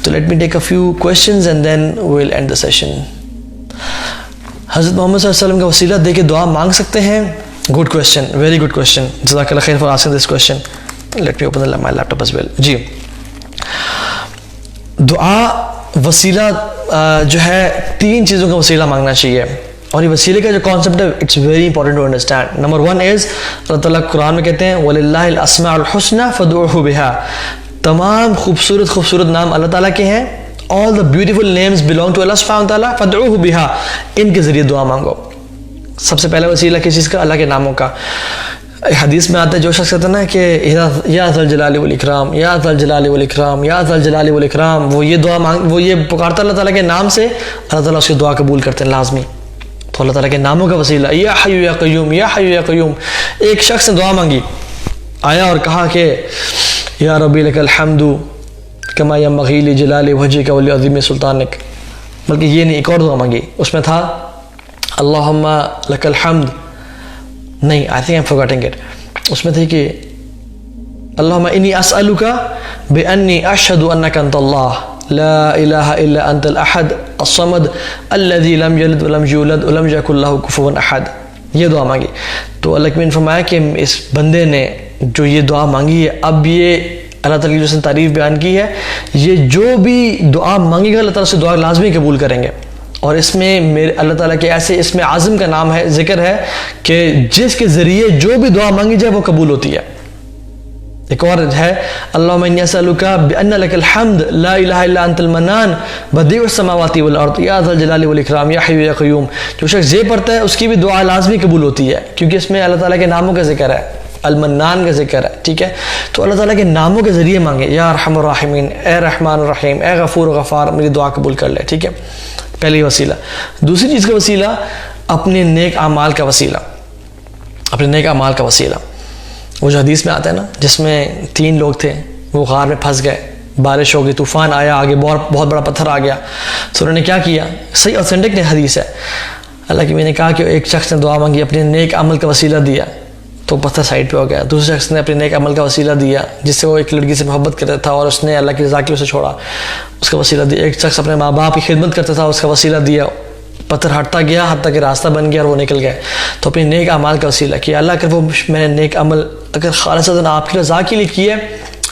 تو let me take a few questions and then we will end the session. Hazrat Muhammad صلی اللہ علیہ وسلم کا وسیلہ دے کے دعا مانگ سکتے ہیں؟ Good question, very good question, جزاک اللہ خیر for asking this question. Let me open my laptop as well. جی, دعا وسیلہ جو ہے 3 چیزوں کا وسیلہ مانگنا چاہیے, اور یہ وسیلے کا جو کانسیپٹ ہے it's very important to understand. Number 1 is Allah تعالیٰ قرآن میں کہتے ہیں وَلِلَّهِ الْأَسْمَاءُ الْحُسْنَى فَادْعُوهُ بِهَا. تمام خوبصورت نام اللہ تعالیٰ کے ہیں. all the beautiful names belong to Allah subhanahu wa ta'ala فَادْعُوهُ بِهَا. ان کے ذریعے دعا مانگو. سب سے پہلا وسیلہ کس چیز کا؟ اللہ کے ناموں کا. حدیث میں آتا ہے جو شخص کہتا ہے نا کہ یا ذا الجلال والاکرام, یا ذا الجلال والاکرام, یا ذا الجلال والاکرام, وہ یہ دعا وہ یہ پکارتا اللہ تعالیٰ کے نام سے, اللہ تعالیٰ اس کی دعا قبول کرتے ہیں لازمی. تو اللہ تعالیٰ کے ناموں کا وسیلہ یا حی یا قیوم, یا حی یا قیوم. ایک شخص نے دعا مانگی, آیا اور کہا کہ یا ربی لک الحمد کما ینبغی لجلال وجہک ولعظیم سلطانک, بلکہ یہ نہیں, ایک اور دعا مانگی, اس میں تھا اللہم لک الحمد, نہیں I think I am forgetting it, اس میں تھی کہ اللہم انی اسألک بانی اشہد انک انت اللہ لا الہ الا انت الاحد الصمد الذی لم یلد ولم یولد ولم یکن لہ کفوا احد. یہ دعا مانگی. تو اللہ نے فرمایا کہ اس بندے نے جو یہ دعا مانگی ہے, اب یہ اللہ تعالیٰ کی جو اس نے تعریف بیان کی ہے, یہ جو بھی دعا مانگے گا اللہ تعالیٰ سے دعا لازمی قبول کریں گے. اور اس میں میرے اللہ تعالیٰ کے ایسے اس میں اعظم کا نام ہے, ذکر ہے کہ جس کے ذریعے جو بھی دعا مانگی جائے وہ قبول ہوتی ہے. ایک اور ہے اللہم انی اسألک بان لک الحمد لا الہ الا انت المنان بدیع السماوات والارض یا ذا الجلال والاکرام یا حی یا قیوم. جو شخص یہ پڑھتا ہے اس کی بھی دعا لازمی قبول ہوتی ہے, کیونکہ اس میں اللہ تعالیٰ کے ناموں کا ذکر ہے, المنان کا ذکر ہے. ٹھیک ہے, تو اللہ تعالیٰ کے ناموں کے ذریعے مانگے, یا ارحم الراحمین, اے رحمان الرحیم, اے غفور غفار, میری دعا قبول کر لے. ٹھیک ہے, پہلی وسیلہ. دوسری چیز کا وسیلہ اپنے نیک اعمال کا وسیلہ, اپنے نیک اعمال کا وسیلہ. وہ جو حدیث میں آتا ہے نا جس میں 3 لوگ تھے, وہ غار میں پھنس گئے, بارش ہو گئی, طوفان آیا, آگے بہت بڑا پتھر آ گیا, تو انہوں نے کیا کیا, صحیح اوتھینٹک حدیث ہے, اللہ کی میں نے کہا کہ ایک شخص نے دعا مانگی, اپنے نیک عمل کا وسیلہ دیا تو پتھر سائڈ پہ ہو گیا. دوسرے شخص نے اپنے نیک عمل کا وسیلہ دیا جس سے وہ ایک لڑکی سے محبت کرتا تھا اور اس نے اللہ کی رضا کے لیے اسے چھوڑا, اس کا وسیلہ دیا. ایک شخص اپنے ماں باپ کی خدمت کرتا تھا, اس کا وسیلہ دیا, پتھر ہٹتا گیا حتیٰ کہ راستہ بن گیا اور وہ نکل گئے. تو اپنے نیک اعمال کا وسیلہ کیا, اللہ اگر وہ میں نے نیک عمل اگر خالصتاً آپ کی رضا کے لیے کیے,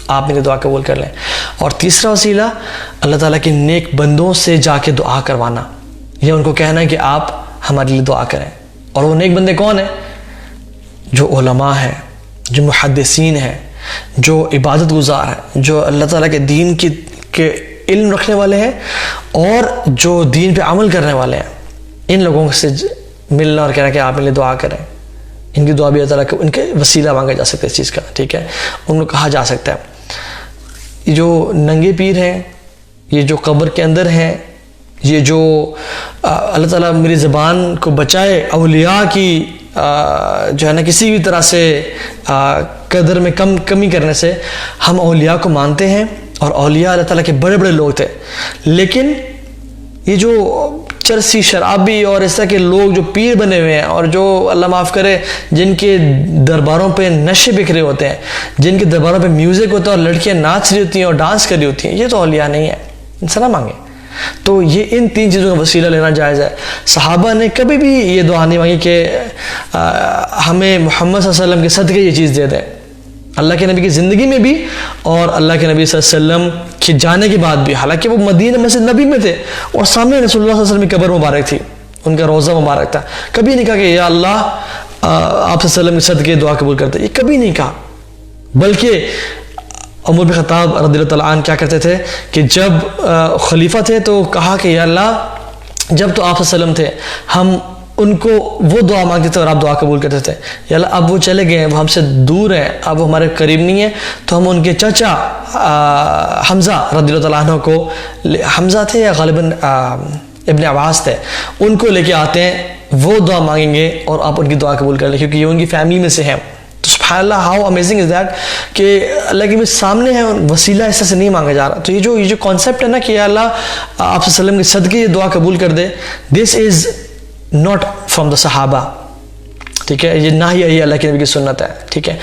آپ میری دعا قبول کر لیں. اور تیسرا وسیلہ اللہ تعالیٰ کے نیک بندوں سے جا کے دعا کروانا, یہ ان کو کہنا ہے کہ آپ ہمارے لیے دعا کریں. اور وہ نیک بندے کون ہیں؟ جو علماء ہیں, جو محدثین ہیں, جو عبادت گزار ہیں, جو اللہ تعالیٰ کے دین کے علم رکھنے والے ہیں اور جو دین پہ عمل کرنے والے ہیں. ان لوگوں سے ملنا اور کہنا کہ آپ میرے لیے دعا کریں, ان کی دعا بھی اللہ تعالیٰ ان کے وسیلہ مانگا جا سکتا ہے اس چیز کا. ٹھیک ہے, ان کو کہا جا سکتا ہے. یہ جو ننگے پیر ہیں, یہ جو قبر کے اندر ہیں, یہ جو اللہ تعالیٰ میری زبان کو بچائے اولیاء کی جو ہے نا کسی بھی طرح سے قدر میں کمی کرنے سے. ہم اولیاء کو مانتے ہیں اور اولیاء اللہ تعالیٰ کے بڑے بڑے لوگ تھے, لیکن یہ جو چرسی شرابی اور اس طرح کے لوگ جو پیر بنے ہوئے ہیں اور جو اللہ معاف کرے جن کے درباروں پہ نشے بکھرے ہوتے ہیں, جن کے درباروں پہ میوزک ہوتا ہے اور لڑکیاں ناچ رہی ہوتی ہیں اور ڈانس کر رہی ہوتی ہیں, یہ تو اولیاء نہیں ہے, ان سے نہ مانگیں. تو یہ ان 3 چیزوں کا وسیلہ لینا جائز ہے. صحابہ نے کبھی بھی یہ دعا نہیں مانگی کہ ہمیں محمد صلی اللہ علیہ وسلم کے صدقے یہ چیز دے دیں. اللہ کے نبی کی زندگی میں بھی اور اللہ کے نبی صلی اللہ علیہ وسلم کے جانے کے بعد بھی, حالانکہ وہ مدینہ مسجد نبی میں تھے اور سامنے رسول اللہ صلی اللہ علیہ وسلم کی قبر مبارک تھی, ان کا روضہ مبارک تھا, کبھی نہیں کہا کہ یا اللہ آپ صلی اللہ علیہ وسلم کے صدقے دعا قبول کرتے, یہ کبھی نہیں کہا. بلکہ عمر بن خطاب رضی اللہ تعالیٰ عنہ کیا کرتے تھے کہ جب خلیفہ تھے تو کہا کہ یا اللہ جب تو آپ صلی اللہ علیہ وسلم تھے ہم ان کو وہ دعا مانگتے تھے اور آپ دعا قبول کرتے تھے, یا اللہ اب وہ چلے گئے ہیں, وہ ہم سے دور ہیں, اب وہ ہمارے قریب نہیں ہیں, تو ہم ان کے چچا حمزہ رضی اللہ تعالیٰ عنہ کو, حمزہ تھے یا غالباً ابن عباس تھے, ان کو لے کے آتے ہیں, وہ دعا مانگیں گے اور آپ ان کی دعا قبول کر لیں کیونکہ یہ ان کی فیملی میں سے ہیں. تو سبحان اللہ ہاؤ امیزنگ از دیٹ کہ اللہ کے سامنے ہے, وسیلہ ایسا سے نہیں مانگا جا رہا. تو یہ جو کانسیپٹ ہے نا کہ یا اللہ آپ صلی اللہ علیہ وسلم کے صدقے یہ دعا قبول کر دے, دس از ناٹ فرام دا صحابہ. ٹھیک ہے, یہ نہ ہی اللہ کے نبی کی سنت ہے. ٹھیک ہے,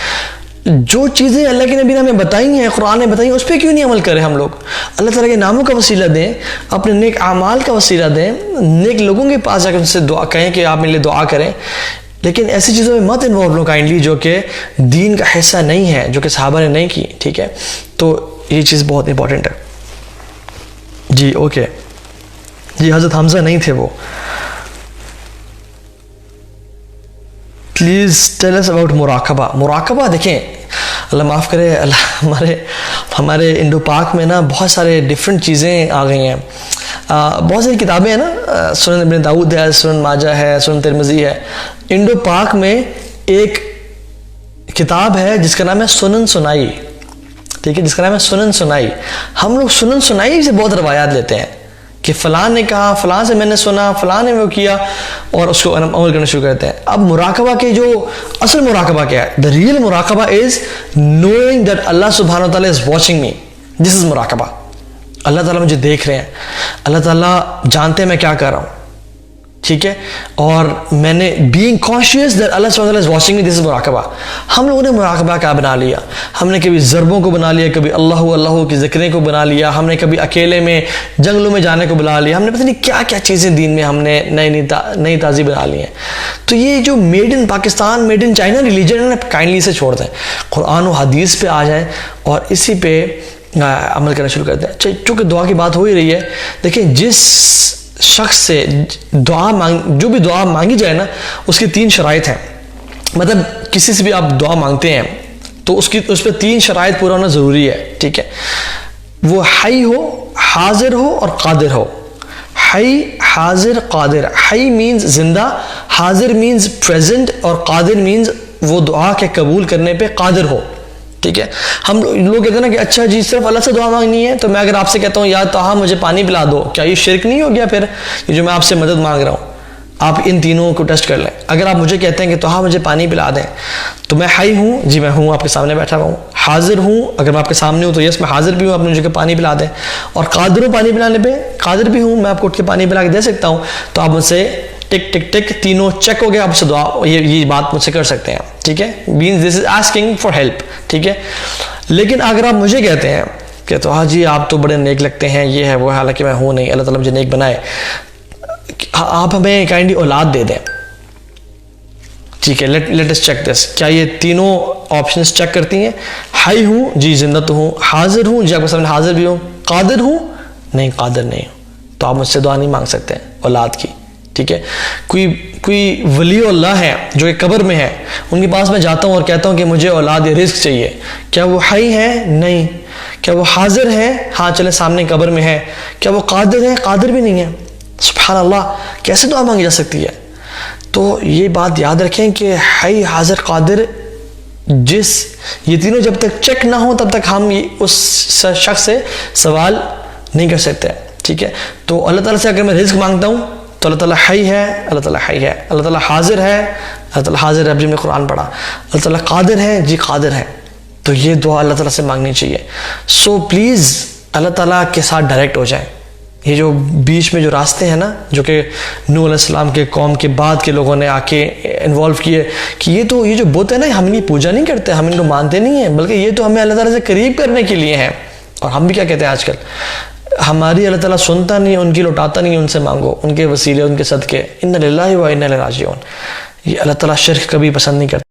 جو چیزیں اللہ کے نبی نے ہمیں بتائی ہیں، قرآن نے بتائی ہیں، اس پہ کیوں نہیں عمل کریں ہم لوگ؟ اللہ تعالیٰ کے ناموں کا وسیلہ دیں، اپنے نیک اعمال کا وسیلہ دیں، نیک لوگوں کے پاس جا کے ان سے دعا کہیں کہ آپ میرے لیے دعا کریں، لیکن ایسی چیزوں میں مت انوالو لو کائنڈلی جو کہ دین کا حصہ نہیں ہے، جو کہ صحابہ نے نہیں کی. ٹھیک ہے، تو یہ چیز بہت امپورٹنٹ ہے. جی اوکے، جی حضرت حمزہ نہیں تھے وہ. پلیز ٹیل اس اباؤٹ مراقبہ. مراقبہ دیکھیں، اللہ معاف کرے، اللہ ہمارے انڈو پاک میں نا بہت سارے ڈفرینٹ چیزیں آ گئی ہیں. بہت ساری کتابیں ہیں نا، سنن ابن داؤد ہے، سنن ماجہ ہے، سنن ترمذی ہے. انڈو پاک میں ایک کتاب ہے جس کا نام ہے سنن سنائی. ٹھیک ہے، جس کا نام ہے سنن سنائی. ہم لوگ سنن سنائی سے بہت روایات لیتے ہیں کہ فلاں نے کہا، فلاں سے میں نے سنا، فلاں نے وہ کیا، اور اس کو عمل کرنا شروع کرتے ہیں. اب مراقبہ کے جو اصل مراقبہ کیا ہے؟ the real مراقبہ is knowing that Allah subhanahu wa ta'ala is watching me. this is مراقبہ. اللہ تعالیٰ مجھے دیکھ رہے ہیں، اللہ تعالیٰ جانتے ہیں میں کیا کر رہا ہوں. ٹھیک ہے، اور میں نے being conscious that Allah subhanahu wa ta'ala is watching me, this is مراقبہ. ہم لوگوں نے مراقبہ کیا بنا لیا؟ ہم نے کبھی ضربوں کو بنا لیا، کبھی اللہ کی ذکریں کو بنا لیا، ہم نے کبھی اکیلے میں جنگلوں میں جانے کو بنا لیا، ہم نے پتہ نہیں کیا کیا چیزیں دین میں ہم نے نئی تازی بنا لی ہیں. تو یہ جو made in Pakistan, made in China religion ہے، کائنڈلی سے چھوڑ دیں، قرآن و حدیث پہ آ جائیں اور اسی پہ عمل کرنا شروع کر دیں. چونکہ دعا کی بات ہو ہی رہی ہے، دیکھیں جس شخص سے جو بھی دعا مانگی جائے نا، اس کی 3 شرائط ہیں. مطلب کسی سے بھی آپ دعا مانگتے ہیں تو اس پہ 3 شرائط پورا ہونا ضروری ہے. ٹھیک ہے، وہ حی ہو، حاضر ہو اور قادر ہو. حی، حاضر، قادر. حی مینز زندہ، حاضر مینز پریزنٹ، اور قادر مینز وہ دعا کے قبول کرنے پہ قادر ہو. ٹھیک ہے، ہم لوگ کہتے ہیں نا کہ اچھا جی صرف اللہ سے دعا مانگنی ہے، تو میں اگر آپ سے کہتا ہوں یا تو مجھے پانی پلا دو، کیا یہ شرک نہیں ہو گیا؟ پھر یہ جو میں آپ سے مدد مانگ رہا ہوں، آپ ان تینوں کو ٹیسٹ کر لیں. اگر آپ مجھے کہتے ہیں کہ تو مجھے پانی پلا دیں، تو میں حی ہوں، جی میں ہوں، آپ کے سامنے بیٹھا ہوا ہوں. حاضر ہوں، اگر میں آپ کے سامنے ہوں تو یس میں حاضر بھی ہوں، آپ نے مجھے پانی پلا دیں. اور قادر ہوں، پانی پلانے پہ قادر بھی ہوں، میں آپ کو اٹھ کے پانی پلا کے دے سکتا ہوں. تو آپ مجھ سے ٹک ٹک ٹک تینوں چیک ہو گیا، آپ سے دعا یہ بات مجھ سے کر سکتے ہیں. ٹھیک ہے، means this is asking for help. ٹھیک ہے، لیکن اگر آپ مجھے کہتے ہیں کہ تو جی آپ تو بڑے نیک لگتے ہیں، یہ ہے وہ، حالانکہ میں ہوں نہیں، اللہ تعالیٰ مجھے نیک بنائے، آپ ہمیں کائنڈلی اولاد دے دیں. ٹھیک ہے، لیٹ اس چیک دس. کیا یہ تینوں آپشنز چیک کرتی ہیں؟ حی ہوں، جی زندہ تو ہوں. حاضر ہوں، جی آپ کے سامنے حاضر بھی ہوں. قادر ہوں، نہیں قادر نہیں ہوں. تو آپ مجھ سے دعا نہیں مانگ سکتے اولاد کی. ٹھیک ہے، کوئی ولی اللہ ہے جو کہ قبر میں ہے، ان کے پاس میں جاتا ہوں اور کہتا ہوں کہ مجھے اولاد رزق چاہیے، کیا وہ حی ہے؟ نہیں. کیا وہ حاضر ہے؟ ہاں چلے سامنے قبر میں ہے. کیا وہ قادر ہے؟ قادر بھی نہیں ہے. سبحان اللہ، کیسے دعا مانگی جا سکتی ہے؟ تو یہ بات یاد رکھیں کہ حی، حاضر، قادر، یہ تینوں جب تک چیک نہ ہو تب تک ہم اس شخص سے سوال نہیں کر سکتے. ٹھیک ہے، تو اللہ تعالیٰ سے اگر میں رزق مانگتا ہوں تو اللہ تعالیٰ حی ہے، اللہ تعالیٰ حی ہے. اللہ تعالیٰ حاضر ہے، اللہ تعالیٰ حاضر ہے. اب جی میں قرآن پڑھا، اللہ تعالیٰ قادر ہے، جی قادر ہے. تو یہ دعا اللہ تعالیٰ سے مانگنی چاہیے. سو پلیز اللہ تعالیٰ کے ساتھ ڈائریکٹ ہو جائیں. یہ جو بیچ میں جو راستے ہیں نا، جو کہ نوح علیہ السلام کے قوم کے بعد کے لوگوں نے آ کے انوالو کیے کہ یہ جو بت ہے نا، ہم ان کی پوجا نہیں کرتے، ہم ان کو مانتے نہیں ہیں، بلکہ یہ تو ہمیں اللہ تعالیٰ سے قریب کرنے کے لیے ہیں. اور ہم بھی کیا کہتے ہیں آج کل، ہماری اللہ تعالیٰ سنتا نہیں، ان کی لوٹاتا نہیں، ان سے مانگو، ان کے وسیلے، ان کے صدقے. ان للہ و انا الیہ راجعون. یہ اللہ تعالیٰ شرک کبھی پسند نہیں کرتا.